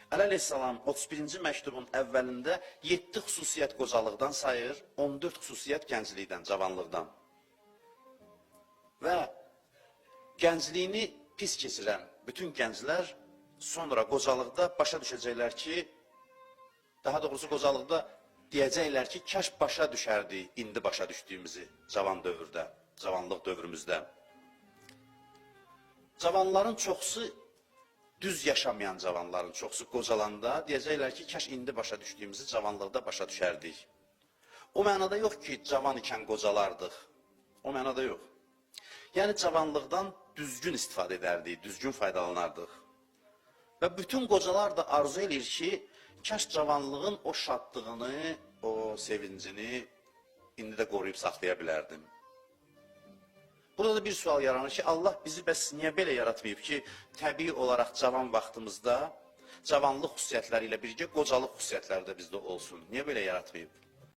Əli əleyhissalam 31-ci məktubun əvvəlində 7 xüsusiyyət qocalıqdan sayır, 14 xüsusiyyət gənclikdən, cavanlıqdan. Və gəncliyini pis keçirən bütün gənclər sonra qocalıqda başa düşəcəklər ki, daha doğrusu qocalıqda deyəcəklər ki, kəş başa düşərdi indi başa düşdüyümüzü cavan dövrdə, cavanlıq dövrümüzdə. Cavanların çoxsu, düz yaşamayan cavanların çoxsu qocalanda deyəcəklər ki, kəş indi başa düşdüyümüzü cavanlıqda başa düşərdik. O mənada yox ki, cavan ikən qocalardıq. O mənada yox. Yəni, cavanlıqdan düzgün istifadə edərdik, düzgün faydalanardıq. Və bütün qocalar da arzu edir ki, kəş cavanlığın o şadlığını, o sevincini indi də qoruyub saxlaya bilərdim. Burada da bir sual yaranır ki, Allah bizi bəs niyə belə yaratmayıb ki, təbii olaraq cavan vaxtımızda cavanlıq xüsusiyyətləri ilə birgə qocalıq xüsusiyyətləri də bizdə olsun. Niyə belə yaratmayıb?